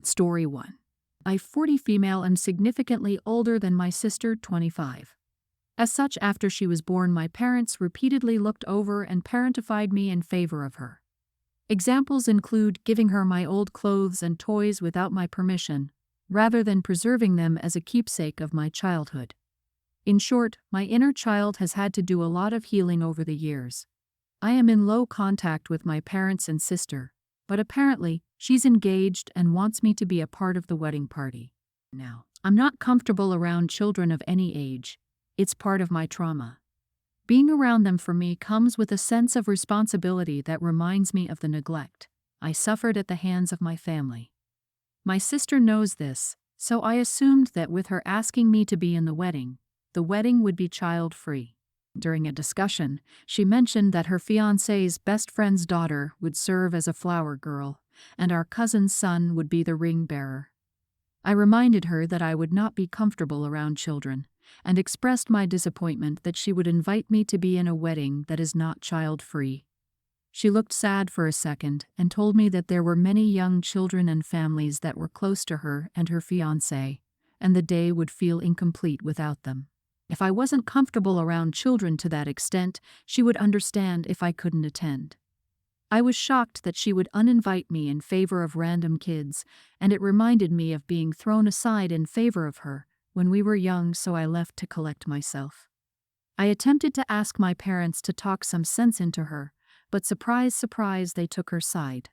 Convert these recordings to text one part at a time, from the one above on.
Story 1. I, 40 female, am significantly older than my sister, 25. As such, after she was born, my parents repeatedly looked over and parentified me in favor of her. Examples include giving her my old clothes and toys without my permission, rather than preserving them as a keepsake of my childhood. In short, my inner child has had to do a lot of healing over the years. I am in low contact with my parents and sister, but apparently, she's engaged and wants me to be a part of the wedding party. Now, I'm not comfortable around children of any age. It's part of my trauma. Being around them for me comes with a sense of responsibility that reminds me of the neglect I suffered at the hands of my family. My sister knows this, so I assumed that with her asking me to be in the wedding would be child-free. During a discussion, she mentioned that her fiancé's best friend's daughter would serve as a flower girl, and our cousin's son would be the ring bearer. I reminded her that I would not be comfortable around children, and expressed my disappointment that she would invite me to be in a wedding that is not child-free. She looked sad for a second and told me that there were many young children and families that were close to her and her fiancé, and the day would feel incomplete without them. If I wasn't comfortable around children to that extent, she would understand if I couldn't attend. I was shocked that she would uninvite me in favor of random kids, and it reminded me of being thrown aside in favor of her when we were young, so I left to collect myself. I attempted to ask my parents to talk some sense into her, but surprise, surprise, they took her side.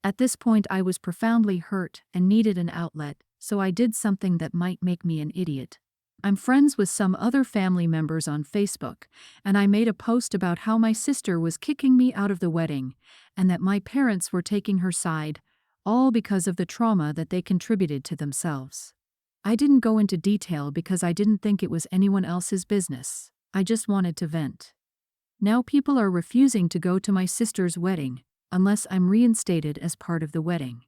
At this point, I was profoundly hurt and needed an outlet, so I did something that might make me an idiot. I'm friends with some other family members on Facebook, and I made a post about how my sister was kicking me out of the wedding and that my parents were taking her side, all because of the trauma that they contributed to themselves. I didn't go into detail because I didn't think it was anyone else's business. I just wanted to vent. Now people are refusing to go to my sister's wedding unless I'm reinstated as part of the wedding.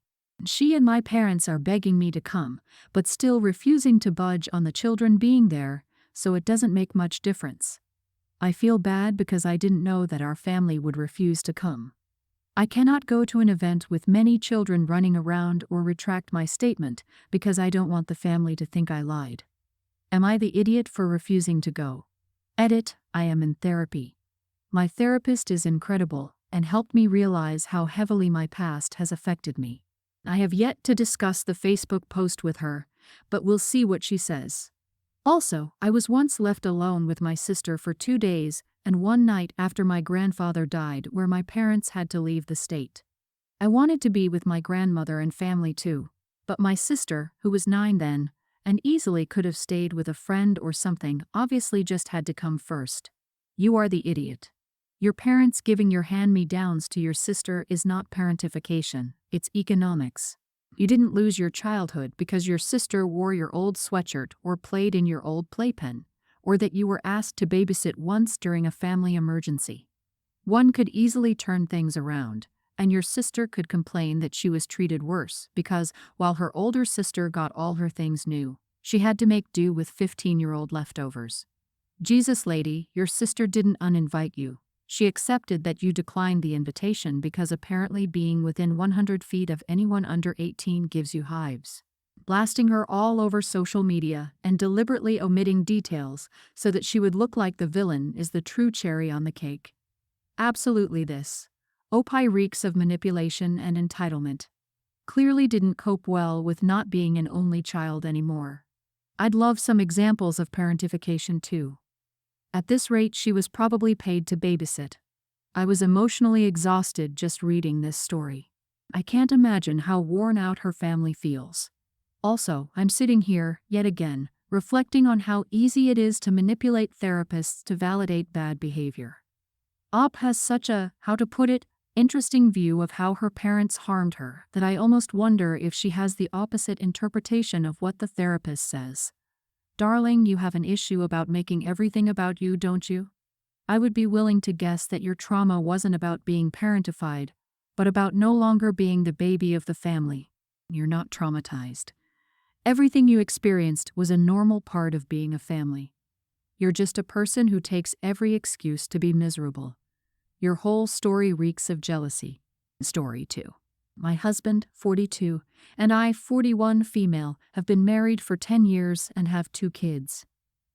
She and my parents are begging me to come, but still refusing to budge on the children being there, so it doesn't make much difference. I feel bad because I didn't know that our family would refuse to come. I cannot go to an event with many children running around or retract my statement because I don't want the family to think I lied. Am I the idiot for refusing to go? Edit, I am in therapy. My therapist is incredible and helped me realize how heavily my past has affected me. I have yet to discuss the Facebook post with her, but we'll see what she says. Also, I was once left alone with my sister for 2 days and one night after my grandfather died, where my parents had to leave the state. I wanted to be with my grandmother and family too, but my sister, who was 9 then, and easily could have stayed with a friend or something, obviously just had to come first. You are the idiot. Your parents giving your hand-me-downs to your sister is not parentification, it's economics. You didn't lose your childhood because your sister wore your old sweatshirt or played in your old playpen, or that you were asked to babysit once during a family emergency. One could easily turn things around, and your sister could complain that she was treated worse because, while her older sister got all her things new, she had to make do with 15-year-old leftovers. Jesus, lady, your sister didn't uninvite you. She accepted that you declined the invitation because apparently being within 100 feet of anyone under 18 gives you hives. Blasting her all over social media and deliberately omitting details so that she would look like the villain is the true cherry on the cake. Absolutely this. Opie reeks of manipulation and entitlement. Clearly didn't cope well with not being an only child anymore. I'd love some examples of parentification too. At this rate, she was probably paid to babysit. I was emotionally exhausted just reading this story. I can't imagine how worn out her family feels. Also, I'm sitting here, yet again, reflecting on how easy it is to manipulate therapists to validate bad behavior. Op has such a, how to put it, interesting view of how her parents harmed her that I almost wonder if she has the opposite interpretation of what the therapist says. Darling, you have an issue about making everything about you, don't you? I would be willing to guess that your trauma wasn't about being parentified, but about no longer being the baby of the family. You're not traumatized. Everything you experienced was a normal part of being a family. You're just a person who takes every excuse to be miserable. Your whole story reeks of jealousy. Story 2. My husband, 42, and I, 41, female, have been married for 10 years and have 2 kids.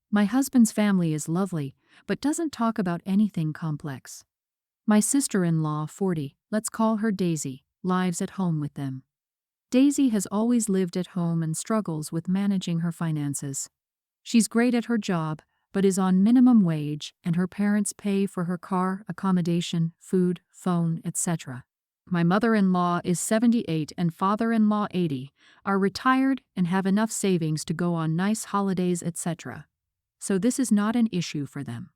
My husband's family is lovely, but doesn't talk about anything complex. My sister-in-law, 40, let's call her Daisy, lives at home with them. Daisy has always lived at home and struggles with managing her finances. She's great at her job, but is on minimum wage, and her parents pay for her car, accommodation, food, phone, etc. My mother-in-law is 78 and father-in-law 80, are retired and have enough savings to go on nice holidays, etc. So this is not an issue for them.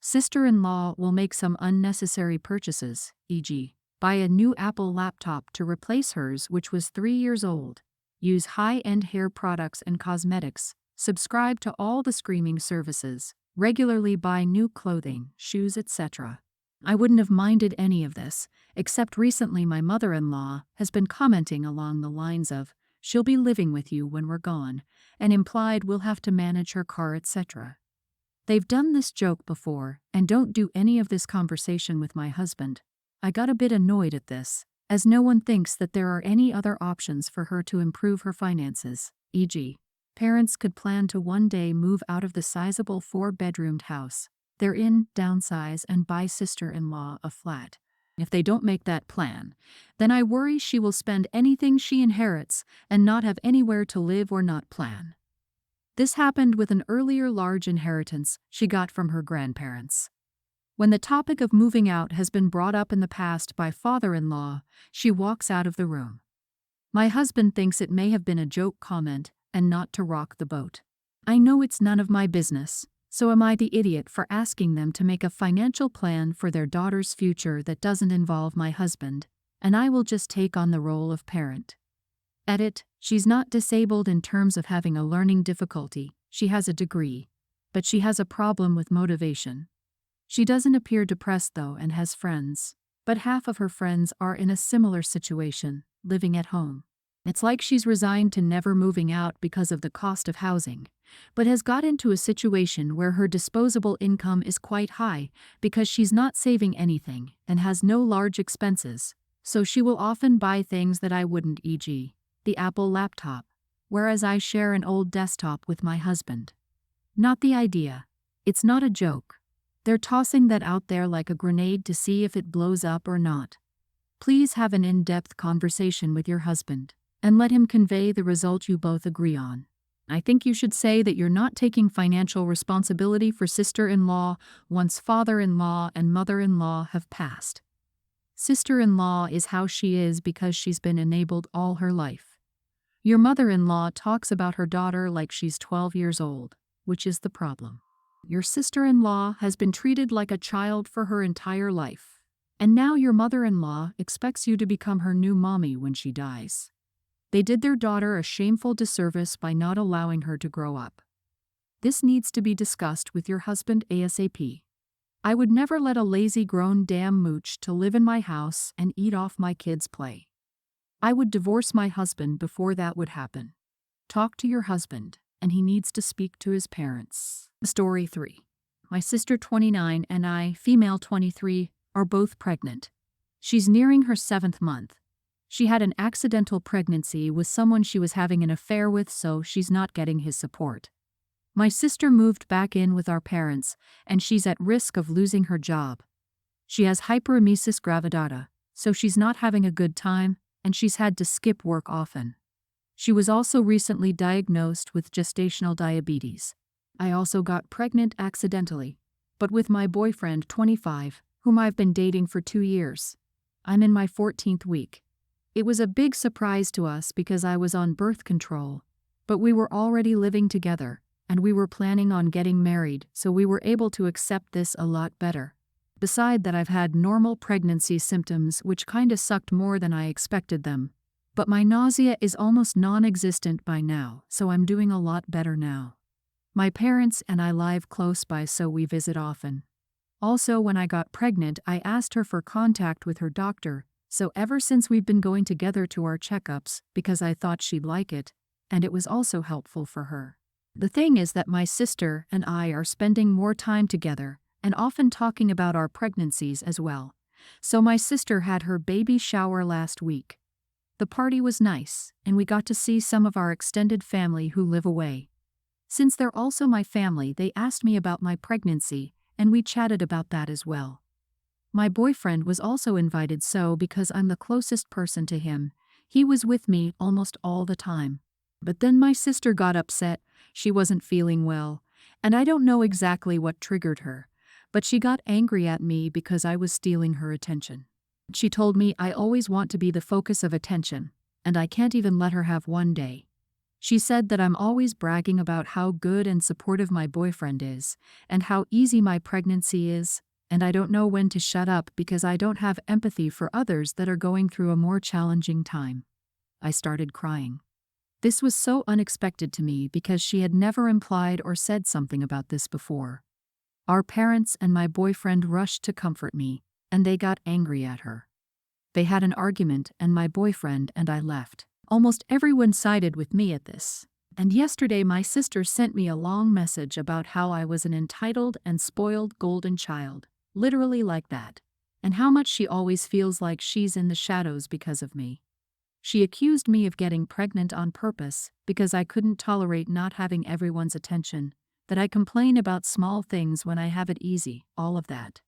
Sister-in-law will make some unnecessary purchases, e.g., buy a new Apple laptop to replace hers which was 3 years old, use high-end hair products and cosmetics, subscribe to all the streaming services, regularly buy new clothing, shoes, etc. I wouldn't have minded any of this, except recently my mother-in-law has been commenting along the lines of, she'll be living with you when we're gone, and implied we'll have to manage her car, etc. They've done this joke before and don't do any of this conversation with my husband. I got a bit annoyed at this, as no one thinks that there are any other options for her to improve her finances, e.g., parents could plan to one day move out of the sizable 4-bedroomed house they're in, downsize, and buy sister-in-law a flat. If they don't make that plan, then I worry she will spend anything she inherits and not have anywhere to live or not plan. This happened with an earlier large inheritance she got from her grandparents. When the topic of moving out has been brought up in the past by father-in-law, she walks out of the room. My husband thinks it may have been a joke comment and not to rock the boat. I know it's none of my business, so am I the idiot for asking them to make a financial plan for their daughter's future that doesn't involve my husband, and I will just take on the role of parent. Edit, she's not disabled in terms of having a learning difficulty, she has a degree, but she has a problem with motivation. She doesn't appear depressed though and has friends, but half of her friends are in a similar situation, living at home. It's like she's resigned to never moving out because of the cost of housing, but has got into a situation where her disposable income is quite high because she's not saving anything and has no large expenses, so she will often buy things that I wouldn't, e.g., the Apple laptop, whereas I share an old desktop with my husband. Not the idea. It's not a joke. They're tossing that out there like a grenade to see if it blows up or not. Please have an in-depth conversation with your husband and let him convey the result you both agree on. I think you should say that you're not taking financial responsibility for sister-in-law once father-in-law and mother-in-law have passed. Sister-in-law is how she is because she's been enabled all her life. Your mother-in-law talks about her daughter like she's 12 years old, which is the problem. Your sister-in-law has been treated like a child for her entire life, and now your mother-in-law expects you to become her new mommy when she dies. They did their daughter a shameful disservice by not allowing her to grow up. This needs to be discussed with your husband ASAP. I would never let a lazy grown damn mooch to live in my house and eat off my kids' play. I would divorce my husband before that would happen. Talk to your husband, and he needs to speak to his parents. Story 3. My sister 29 and I, female 23, are both pregnant. She's nearing her 7th month. She had an accidental pregnancy with someone she was having an affair with, so she's not getting his support. My sister moved back in with our parents, and she's at risk of losing her job. She has hyperemesis gravidata, so she's not having a good time, and she's had to skip work often. She was also recently diagnosed with gestational diabetes. I also got pregnant accidentally, but with my boyfriend 25, whom I've been dating for 2 years. I'm in my 14th week. It was a big surprise to us because I was on birth control, but we were already living together, and we were planning on getting married, so we were able to accept this a lot better. Beside that, I've had normal pregnancy symptoms which kinda sucked more than I expected them, but my nausea is almost non-existent by now, so I'm doing a lot better now. My parents and I live close by, so we visit often. Also, when I got pregnant, I asked her for contact with her doctor, so ever since we've been going together to our checkups because I thought she'd like it, and it was also helpful for her. The thing is that my sister and I are spending more time together and often talking about our pregnancies as well. So my sister had her baby shower last week. The party was nice, and we got to see some of our extended family who live away. Since they're also my family, they asked me about my pregnancy, and we chatted about that as well. My boyfriend was also invited, so because I'm the closest person to him, he was with me almost all the time. But then my sister got upset, she wasn't feeling well, and I don't know exactly what triggered her, but she got angry at me because I was stealing her attention. She told me I always want to be the focus of attention, and I can't even let her have one day. She said that I'm always bragging about how good and supportive my boyfriend is, and how easy my pregnancy is, and I don't know when to shut up because I don't have empathy for others that are going through a more challenging time. I started crying. This was so unexpected to me because she had never implied or said something about this before. Our parents and my boyfriend rushed to comfort me, and they got angry at her. They had an argument, and my boyfriend and I left. Almost everyone sided with me at this. And yesterday my sister sent me a long message about how I was an entitled and spoiled golden child, literally like that, and how much she always feels like she's in the shadows because of me. She accused me of getting pregnant on purpose because I couldn't tolerate not having everyone's attention, that I complain about small things when I have it easy, all of that.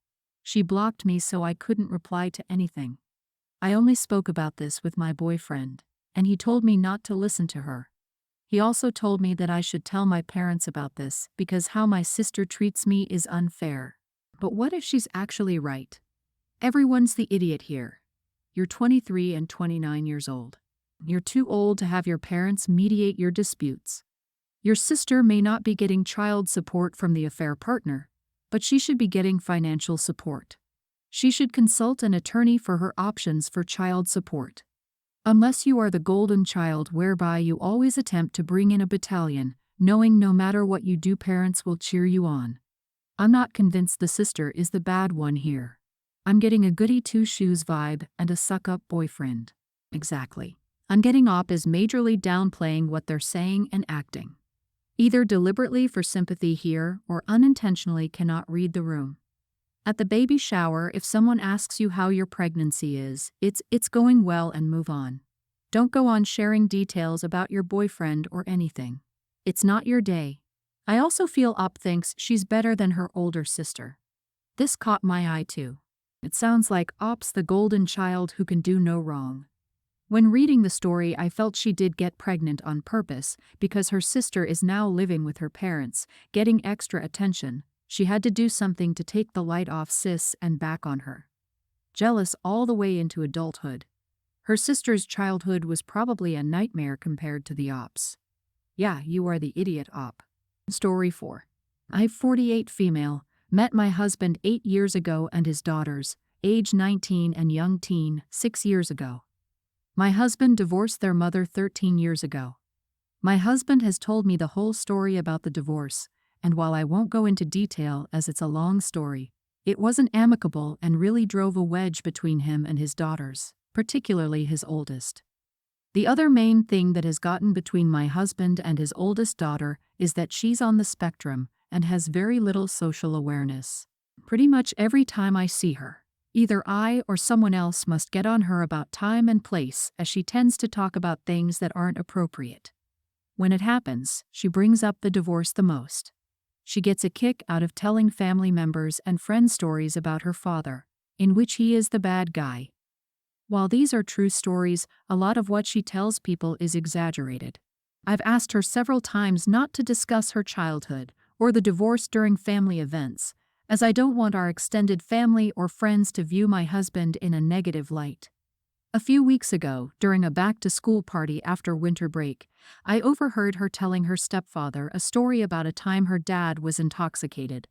She blocked me so I couldn't reply to anything. I only spoke about this with my boyfriend, and he told me not to listen to her. He also told me that I should tell my parents about this because how my sister treats me is unfair. But what if she's actually right? Everyone's the idiot here. You're 23 and 29 years old. You're too old to have your parents mediate your disputes. Your sister may not be getting child support from the affair partner, but she should be getting financial support. She should consult an attorney for her options for child support. Unless you are the golden child whereby you always attempt to bring in a battalion, knowing no matter what you do parents will cheer you on. I'm not convinced the sister is the bad one here. I'm getting a goody two-shoes vibe and a suck-up boyfriend. Exactly. I'm getting op is majorly downplaying what they're saying and acting. Either deliberately for sympathy here or unintentionally cannot read the room. At the baby shower, if someone asks you how your pregnancy is, it's going well and move on. Don't go on sharing details about your boyfriend or anything. It's not your day. I also feel op thinks she's better than her older sister. This caught my eye too. It sounds like op's the golden child who can do no wrong. When reading the story, I felt she did get pregnant on purpose because her sister is now living with her parents, getting extra attention. She had to do something to take the light off sis and back on her. Jealous all the way into adulthood. Her sister's childhood was probably a nightmare compared to the op's. Yeah, you are the idiot op. Story 4. I'm 48 female, met my husband 8 years ago and his daughters, age 19 and young teen, 6 years ago. My husband divorced their mother 13 years ago. My husband has told me the whole story about the divorce, and while I won't go into detail as it's a long story, it wasn't amicable and really drove a wedge between him and his daughters, particularly his oldest. The other main thing that has gotten between my husband and his oldest daughter is that she's on the spectrum and has very little social awareness. Pretty much every time I see her, either I or someone else must get on her about time and place, as she tends to talk about things that aren't appropriate. When it happens, she brings up the divorce the most. She gets a kick out of telling family members and friends stories about her father, in which he is the bad guy. While these are true stories, a lot of what she tells people is exaggerated. I've asked her several times not to discuss her childhood or the divorce during family events, as I don't want our extended family or friends to view my husband in a negative light. A few weeks ago, during a back-to-school party after winter break, I overheard her telling her stepfather a story about a time her dad was intoxicated.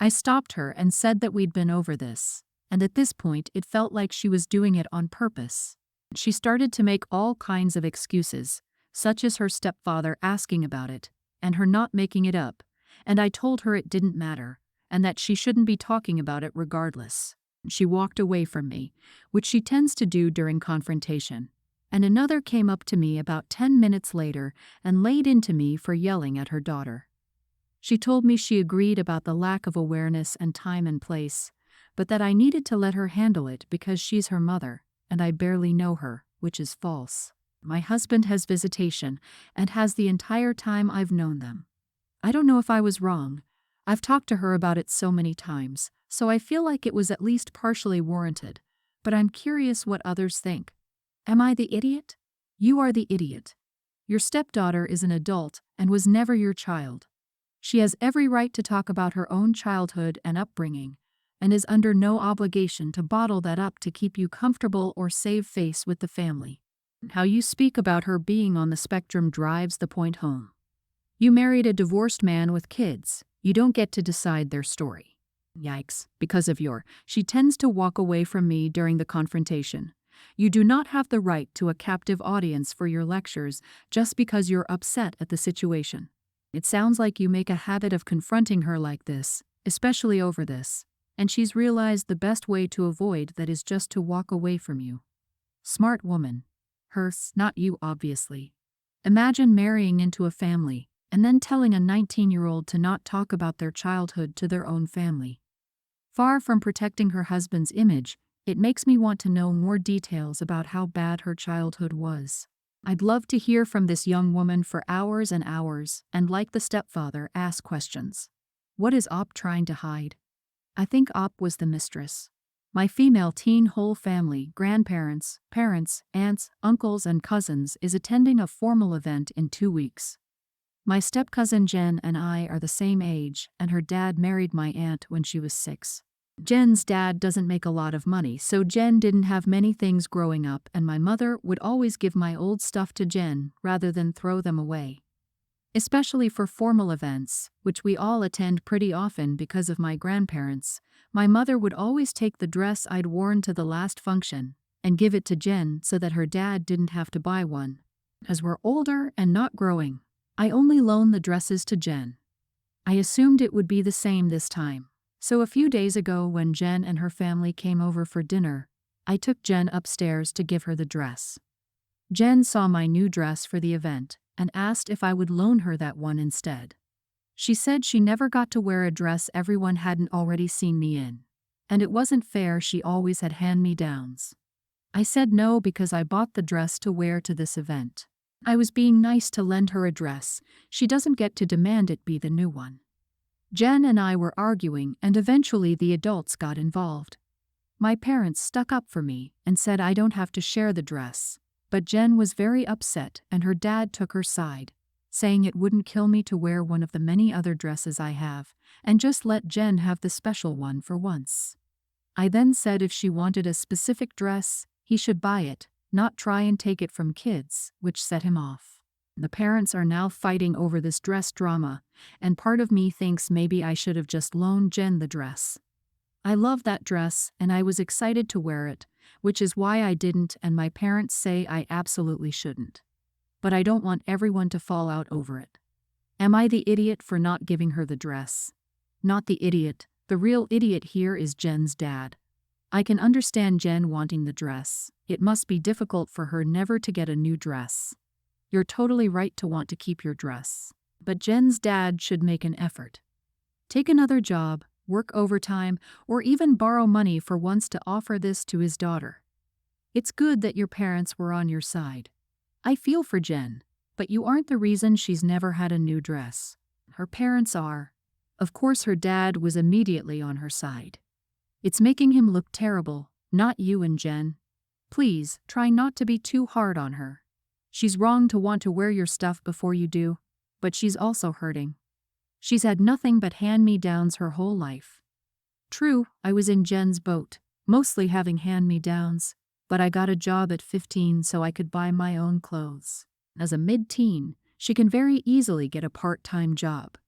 I stopped her and said that we'd been over this, and at this point it felt like she was doing it on purpose. She started to make all kinds of excuses, such as her stepfather asking about it, and her not making it up, and I told her it didn't matter, and that she shouldn't be talking about it regardless. She walked away from me, which she tends to do during confrontation, and another came up to me about 10 minutes later and laid into me for yelling at her daughter. She told me she agreed about the lack of awareness and time and place, but that I needed to let her handle it because she's her mother, and I barely know her. which is false. My husband has visitation and has the entire time I've known them. I don't know if I was wrong. I've talked to her about it so many times, so I feel like it was at least partially warranted. But I'm curious what others think. Am I the idiot? You are the idiot. Your stepdaughter is an adult and was never your child. She has every right to talk about her own childhood and upbringing, and is under no obligation to bottle that up to keep you comfortable or save face with the family. How you speak about her being on the spectrum drives the point home. You married a divorced man with kids. You don't get to decide their story. Yikes, because of she tends to walk away from me during the confrontation. You do not have the right to a captive audience for your lectures just because you're upset at the situation. It sounds like you make a habit of confronting her like this, especially over this, and she's realized the best way to avoid that is just to walk away from you. Smart woman. Her, not you, obviously. Imagine marrying into a family and then telling a 19-year-old to not talk about their childhood to their own family. Far from protecting her husband's image, it makes me want to know more details about how bad her childhood was. I'd love to hear from this young woman for hours and hours and, like the stepfather, ask questions. What is Op trying to hide? I think Op was the mistress. My female teen whole family, grandparents, parents, aunts, uncles, and cousins is attending a formal event in 2 weeks. My step-cousin Jen and I are the same age, and her dad married my aunt when she was 6. Jen's dad doesn't make a lot of money, so Jen didn't have many things growing up, and my mother would always give my old stuff to Jen rather than throw them away. Especially for formal events, which we all attend pretty often because of my grandparents, my mother would always take the dress I'd worn to the last function and give it to Jen so that her dad didn't have to buy one. As we're older and not growing, I only loan the dresses to Jen. I assumed it would be the same this time, so a few days ago when Jen and her family came over for dinner, I took Jen upstairs to give her the dress. Jen saw my new dress for the event and asked if I would loan her that one instead. She said she never got to wear a dress everyone hadn't already seen me in, and it wasn't fair she always had hand-me-downs. I said no because I bought the dress to wear to this event. I was being nice to lend her a dress. She doesn't get to demand it be the new one. Jen and I were arguing, and eventually the adults got involved. My parents stuck up for me and said I don't have to share the dress. But Jen was very upset and her dad took her side, saying it wouldn't kill me to wear one of the many other dresses I have, and just let Jen have the special one for once. I then said if she wanted a specific dress, he should buy it, not try and take it from kids, which set him off. The parents are now fighting over this dress drama, and part of me thinks maybe I should have just loaned Jen the dress. I love that dress and I was excited to wear it, which is why I didn't, and my parents say I absolutely shouldn't. But I don't want everyone to fall out over it. Am I the idiot for not giving her the dress? Not the idiot. The real idiot here is Jen's dad. I can understand Jen wanting the dress. It must be difficult for her never to get a new dress. You're totally right to want to keep your dress. But Jen's dad should make an effort. Take another job, work overtime, or even borrow money for once to offer this to his daughter. It's good that your parents were on your side. I feel for Jen, but you aren't the reason she's never had a new dress. Her parents are. Of course her dad was immediately on her side. It's making him look terrible, not you and Jen. Please, try not to be too hard on her. She's wrong to want to wear your stuff before you do, but she's also hurting. She's had nothing but hand-me-downs her whole life. True, I was in Jen's boat, mostly having hand-me-downs, but I got a job at 15 so I could buy my own clothes. As a mid-teen, she can very easily get a part-time job.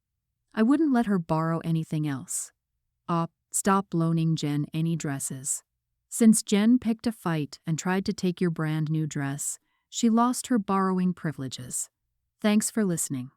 I wouldn't let her borrow anything else. Stop loaning Jen any dresses. Since Jen picked a fight and tried to take your brand new dress, she lost her borrowing privileges. Thanks for listening.